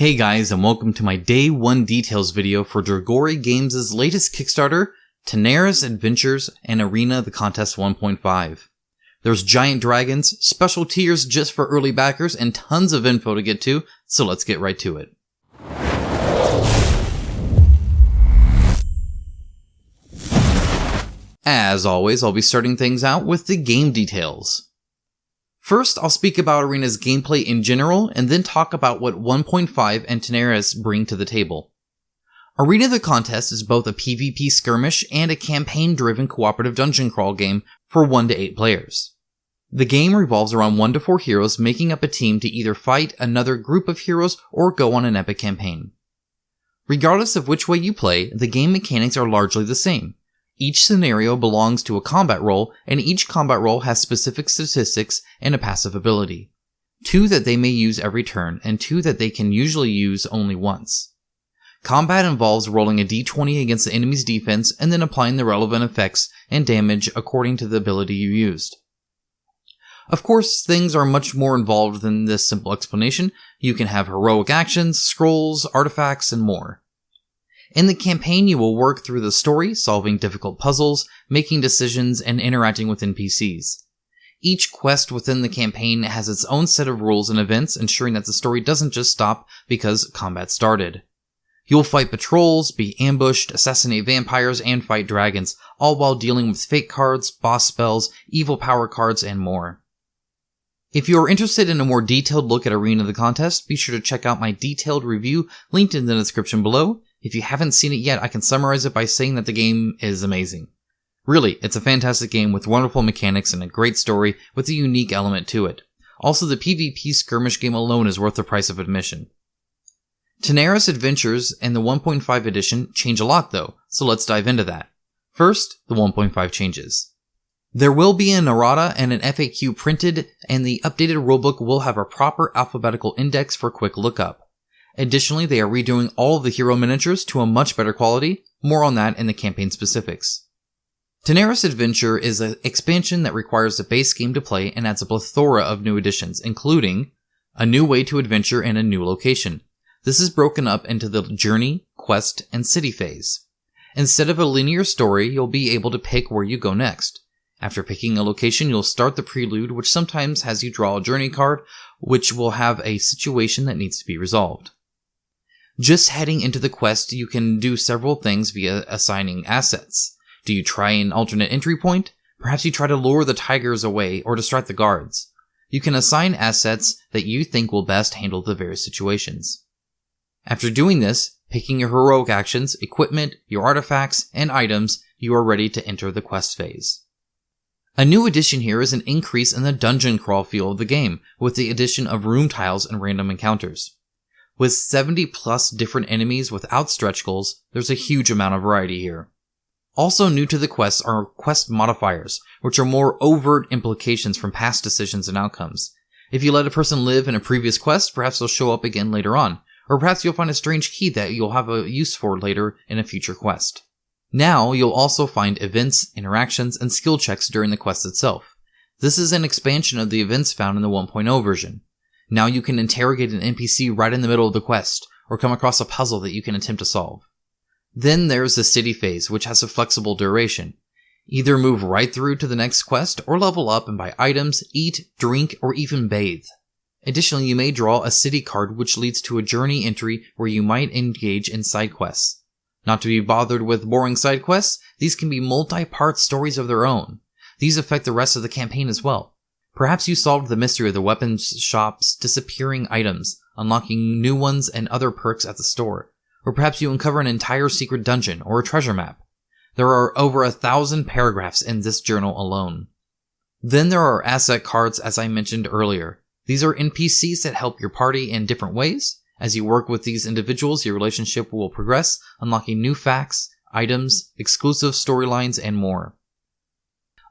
Hey guys, and welcome to my Day 1 Details video for Dragori Games' latest Kickstarter, Tanares Adventures and Arena the Contest 1.5. There's giant dragons, special tiers just for early backers, and tons of info to get to, so let's get right to it. As always, I'll be starting things out with the game details. First, I'll speak about Arena's gameplay in general, and then talk about what 1.5 and Tenaris bring to the table. Arena the Contest is both a PvP skirmish and a campaign-driven cooperative dungeon crawl game for 1 to 8 players. The game revolves around 1 to 4 heroes making up a team to either fight another group of heroes or go on an epic campaign. Regardless of which way you play, the game mechanics are largely the same. Each scenario belongs to a combat role, and each combat role has specific statistics and a passive ability. 2 that they may use every turn, and 2 that they can usually use only once. Combat involves rolling a d20 against the enemy's defense and then applying the relevant effects and damage according to the ability you used. Of course, things are much more involved than this simple explanation. You can have heroic actions, scrolls, artifacts, and more. In the campaign, you will work through the story, solving difficult puzzles, making decisions, and interacting with NPCs. Each quest within the campaign has its own set of rules and events, ensuring that the story doesn't just stop because combat started. You'll fight patrols, be ambushed, assassinate vampires, and fight dragons, all while dealing with fate cards, boss spells, evil power cards, and more. If you are interested in a more detailed look at Arena the Contest, be sure to check out my detailed review linked in the description below. If you haven't seen it yet, I can summarize it by saying that the game is amazing. Really, it's a fantastic game with wonderful mechanics and a great story with a unique element to it. Also, the PvP skirmish game alone is worth the price of admission. Tenaris Adventures and the 1.5 edition change a lot though, so let's dive into that. First, the 1.5 changes. There will be an errata and an FAQ printed, and the updated rulebook will have a proper alphabetical index for quick lookup. Additionally, they are redoing all of the hero miniatures to a much better quality, more on that in the campaign specifics. Tenaris Adventure is an expansion that requires the base game to play and adds a plethora of new additions, including a new way to adventure and a new location. This is broken up into the journey, quest, and city phase. Instead of a linear story, you'll be able to pick where you go next. After picking a location, you'll start the prelude, which sometimes has you draw a journey card, which will have a situation that needs to be resolved. Just heading into the quest, you can do several things via assigning assets. Do you try an alternate entry point? Perhaps you try to lure the tigers away or distract the guards. You can assign assets that you think will best handle the various situations. After doing this, picking your heroic actions, equipment, your artifacts, and items, you are ready to enter the quest phase. A new addition here is an increase in the dungeon crawl feel of the game, with the addition of room tiles and random encounters. With 70 plus different enemies without stretch goals, there's a huge amount of variety here. Also new to the quests are quest modifiers, which are more overt implications from past decisions and outcomes. If you let a person live in a previous quest, perhaps they'll show up again later on, or perhaps you'll find a strange key that you'll have a use for later in a future quest. Now, you'll also find events, interactions, and skill checks during the quest itself. This is an expansion of the events found in the 1.0 version. Now you can interrogate an NPC right in the middle of the quest, or come across a puzzle that you can attempt to solve. Then there's the city phase, which has a flexible duration. Either move right through to the next quest, or level up and buy items, eat, drink, or even bathe. Additionally, you may draw a city card which leads to a journey entry where you might engage in side quests. Not to be bothered with boring side quests, these can be multi-part stories of their own. These affect the rest of the campaign as well. Perhaps you solved the mystery of the weapons shop's disappearing items, unlocking new ones and other perks at the store. Or perhaps you uncover an entire secret dungeon or a treasure map. There are over 1,000 paragraphs in this journal alone. Then there are asset cards, as I mentioned earlier. These are NPCs that help your party in different ways. As you work with these individuals, your relationship will progress, unlocking new facts, items, exclusive storylines, and more.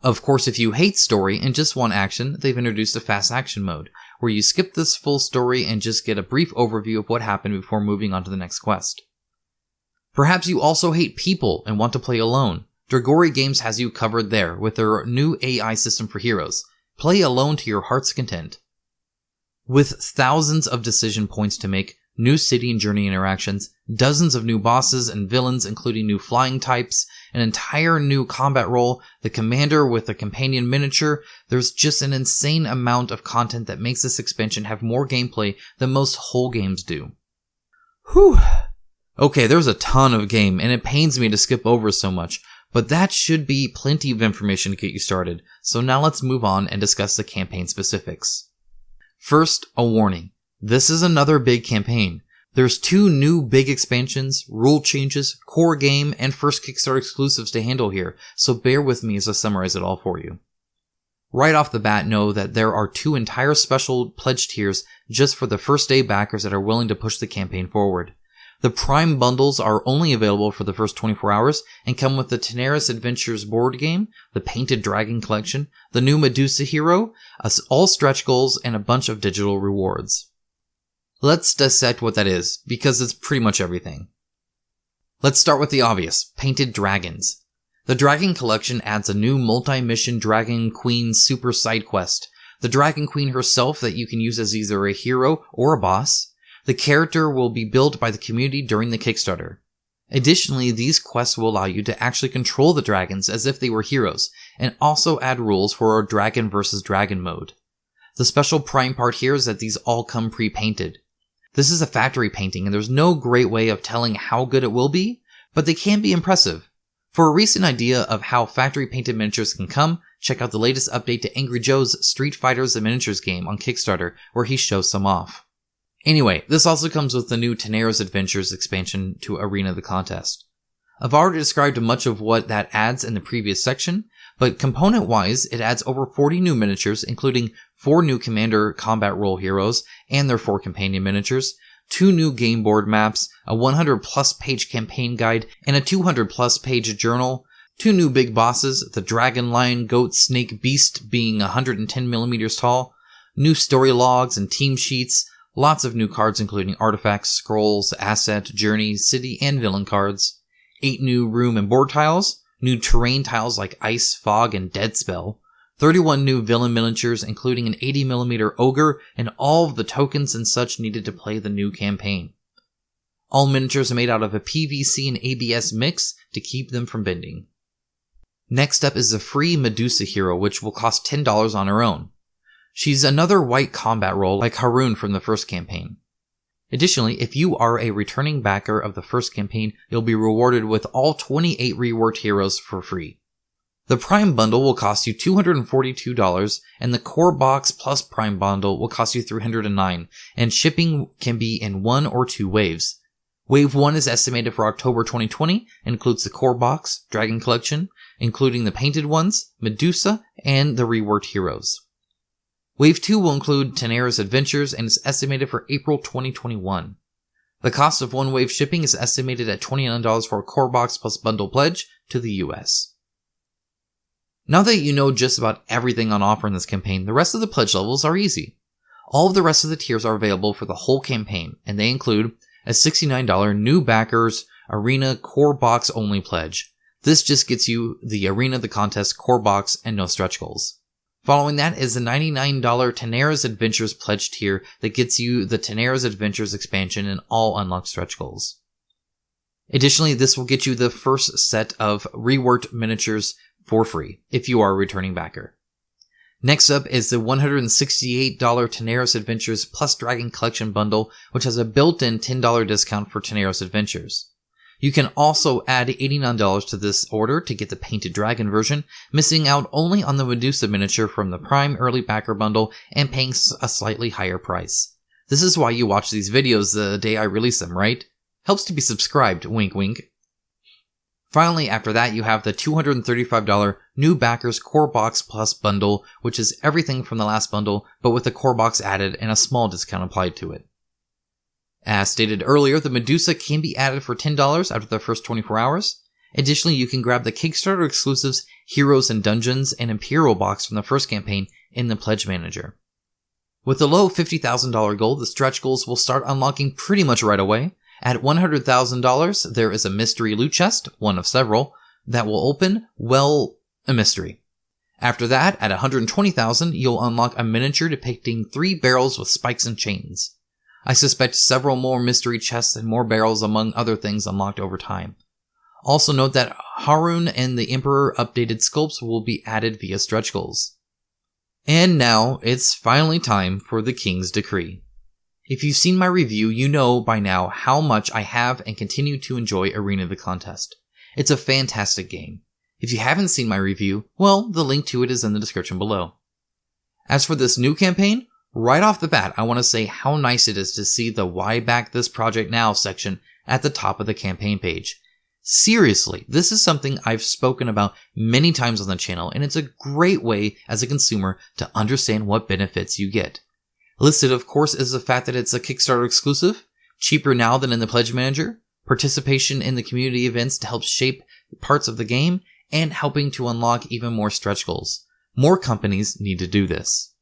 Of course, if you hate story and just want action, they've introduced a fast action mode, where you skip this full story and just get a brief overview of what happened before moving on to the next quest. Perhaps you also hate people and want to play alone. Dragori Games has you covered there with their new AI system for heroes. Play alone to your heart's content. With thousands of decision points to make, new city and journey interactions, dozens of new bosses and villains including new flying types, an entire new combat role, the commander with a companion miniature. There's just an insane amount of content that makes this expansion have more gameplay than most whole games do. Whew. Okay, there's a ton of game, and it pains me to skip over so much, but that should be plenty of information to get you started, so now let's move on and discuss the campaign specifics. First, a warning. This is another big campaign. There's 2 new big expansions, rule changes, core game, and first Kickstarter exclusives to handle here, so bear with me as I summarize it all for you. Right off the bat, know that there are 2 entire special pledge tiers just for the first day backers that are willing to push the campaign forward. The Prime bundles are only available for the first 24 hours and come with the Tanares Adventures board game, the Painted Dragon collection, the new Medusa hero, all stretch goals, and a bunch of digital rewards. Let's dissect what that is, because it's pretty much everything. Let's start with the obvious, Painted Dragons. The Dragon Collection adds a new multi-mission Dragon Queen super side quest. The Dragon Queen herself that you can use as either a hero or a boss. The character will be built by the community during the Kickstarter. Additionally, these quests will allow you to actually control the dragons as if they were heroes, and also add rules for a dragon versus dragon mode. The special Prime part here is that these all come pre-painted. This is a factory painting, and there's no great way of telling how good it will be, but they can be impressive. For a recent idea of how factory painted miniatures can come, check out the latest update to Angry Joe's Street Fighters and Miniatures game on Kickstarter, where he shows some off. Anyway, this also comes with the new Tenaris Adventures expansion to Arena the Contest. I've already described much of what that adds in the previous section, but component-wise, it adds over 40 new miniatures, including 4 new Commander combat role heroes and their 4 companion miniatures, 2 new game board maps, a 100-plus page campaign guide, and a 200-plus page journal, 2 new big bosses, the Dragon, Lion, Goat, Snake, Beast being 110 millimeters tall, new story logs and team sheets, lots of new cards including artifacts, scrolls, asset, journey, city, and villain cards, 8 new room and board tiles, new terrain tiles like Ice, Fog, and Dead Spell, 31 new villain miniatures including an 80mm ogre, and all of the tokens and such needed to play the new campaign. All miniatures are made out of a PVC and ABS mix to keep them from bending. Next up is the free Medusa hero, which will cost $10 on her own. She's another white combat role like Haroon from the first campaign. Additionally, if you are a returning backer of the first campaign, you'll be rewarded with all 28 reworked heroes for free. The Prime bundle will cost you $242, and the Core Box plus Prime bundle will cost you $309, and shipping can be in 1 or 2 waves. Wave 1 is estimated for October 2020 and includes the Core Box, Dragon Collection, including the painted ones, Medusa, and the reworked heroes. Wave 2 will include Tenaris Adventures and is estimated for April 2021. The cost of 1 wave shipping is estimated at $29 for a Core Box plus bundle pledge to the US. Now that you know just about everything on offer in this campaign, the rest of the pledge levels are easy. All of the rest of the tiers are available for the whole campaign, and they include a $69 new backers Arena Core Box only pledge. This just gets you the Arena the Contest Core Box and no stretch goals. Following that is the $99 Tenaris Adventures pledge tier that gets you the Tenaris Adventures expansion and all unlocked stretch goals. Additionally, this will get you the first set of reworked miniatures for free if you are a returning backer. Next up is the $168 Tenaris Adventures plus Dragon Collection bundle, which has a built-in $10 discount for Tenaris Adventures. You can also add $89 to this order to get the Painted Dragon version, missing out only on the Medusa miniature from the Prime Early Backer bundle and paying a slightly higher price. This is why you watch these videos the day I release them, right? Helps to be subscribed, wink wink. Finally, after that, you have the $235 New Backers Core Box Plus bundle, which is everything from the last bundle, but with the Core Box added and a small discount applied to it. As stated earlier, the Medusa can be added for $10 after the first 24 hours. Additionally, you can grab the Kickstarter exclusives Heroes and Dungeons and Imperial box from the first campaign in the Pledge Manager. With the low $50,000 goal, the stretch goals will start unlocking pretty much right away. At $100,000, there is a mystery loot chest, one of several, that will open, a mystery. After that, at $120,000, you'll unlock a miniature depicting 3 barrels with spikes and chains. I suspect several more mystery chests and more barrels among other things unlocked over time. Also note that Harun and the Emperor updated sculpts will be added via stretch goals. And now, it's finally time for the King's Decree. If you've seen my review, you know by now how much I have and continue to enjoy Arena the Contest. It's a fantastic game. If you haven't seen my review, well, the link to it is in the description below. As for this new campaign, right off the bat, I want to say how nice it is to see the Why Back This Project Now section at the top of the campaign page. Seriously, this is something I've spoken about many times on the channel, and it's a great way as a consumer to understand what benefits you get. Listed, of course, is the fact that it's a Kickstarter exclusive, cheaper now than in the Pledge Manager, participation in the community events to help shape parts of the game, and helping to unlock even more stretch goals. More companies need to do this.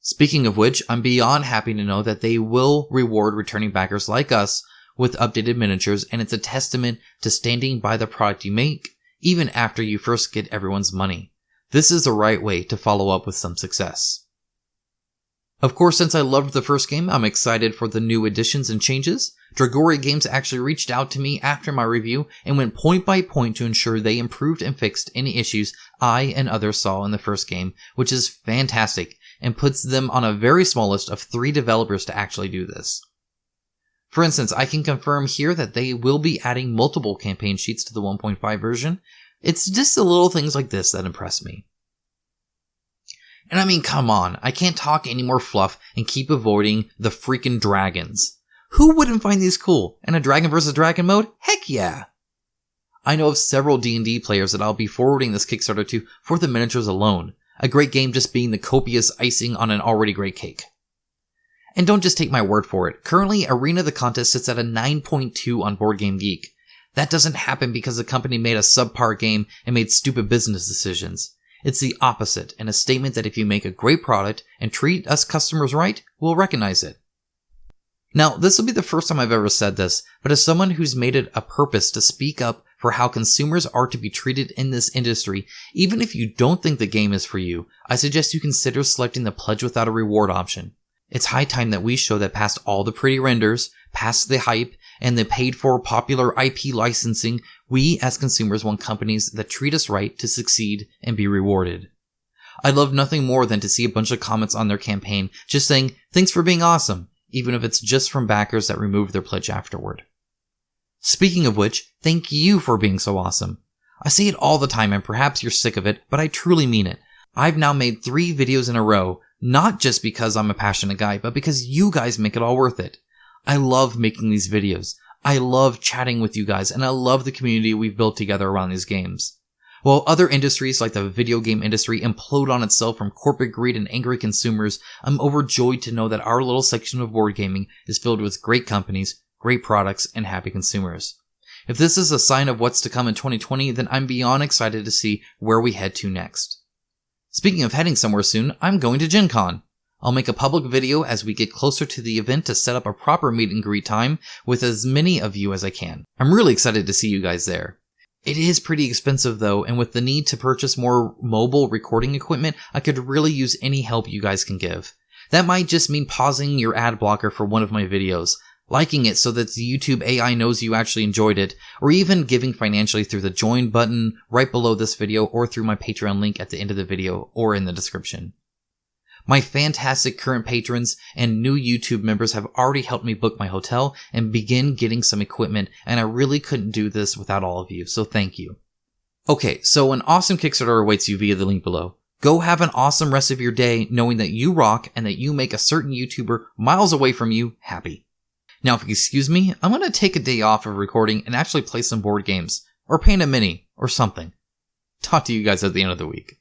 Speaking of which, I'm beyond happy to know that they will reward returning backers like us with updated miniatures, and it's a testament to standing by the product you make, even after you first get everyone's money. This is the right way to follow up with some success. Of course, since I loved the first game, I'm excited for the new additions and changes. Dragori Games actually reached out to me after my review and went point by point to ensure they improved and fixed any issues I and others saw in the first game, which is fantastic and puts them on a very small list of 3 developers to actually do this. For instance, I can confirm here that they will be adding multiple campaign sheets to the 1.5 version. It's just the little things like this that impress me. And I mean, come on, I can't talk any more fluff and keep avoiding the freaking dragons. Who wouldn't find these cool? And a dragon versus dragon mode? Heck yeah! I know of several D&D players that I'll be forwarding this Kickstarter to for the miniatures alone. A great game just being the copious icing on an already great cake. And don't just take my word for it. Currently, Arena the Contest sits at a 9.2 on BoardGameGeek. That doesn't happen because the company made a subpar game and made stupid business decisions. It's the opposite, and a statement that if you make a great product and treat us customers right, we'll recognize it. Now, this will be the first time I've ever said this, but as someone who's made it a purpose to speak up for how consumers are to be treated in this industry, even if you don't think the game is for you, I suggest you consider selecting the Pledge Without a Reward option. It's high time that we show that past all the pretty renders, past the hype, and the paid-for popular IP licensing, we as consumers want companies that treat us right to succeed and be rewarded. I'd love nothing more than to see a bunch of comments on their campaign just saying, "Thanks for being awesome," even if it's just from backers that remove their pledge afterward. Speaking of which, thank you for being so awesome. I say it all the time and perhaps you're sick of it, but I truly mean it. I've now made 3 videos in a row, not just because I'm a passionate guy, but because you guys make it all worth it. I love making these videos. I love chatting with you guys, and I love the community we've built together around these games. While other industries like the video game industry implode on itself from corporate greed and angry consumers, I'm overjoyed to know that our little section of board gaming is filled with great companies, great products, and happy consumers. If this is a sign of what's to come in 2020, then I'm beyond excited to see where we head to next. Speaking of heading somewhere soon, I'm going to Gen Con. I'll make a public video as we get closer to the event to set up a proper meet and greet time with as many of you as I can. I'm really excited to see you guys there. It is pretty expensive though, and with the need to purchase more mobile recording equipment, I could really use any help you guys can give. That might just mean pausing your ad blocker for one of my videos, liking it so that the YouTube AI knows you actually enjoyed it, or even giving financially through the join button right below this video or through my Patreon link at the end of the video or in the description. My fantastic current patrons and new YouTube members have already helped me book my hotel and begin getting some equipment, and I really couldn't do this without all of you, so thank you. Okay, so an awesome Kickstarter awaits you via the link below. Go have an awesome rest of your day knowing that you rock and that you make a certain YouTuber miles away from you happy. Now, if you excuse me, I'm going to take a day off of recording and actually play some board games, or paint a mini, or something. Talk to you guys at the end of the week.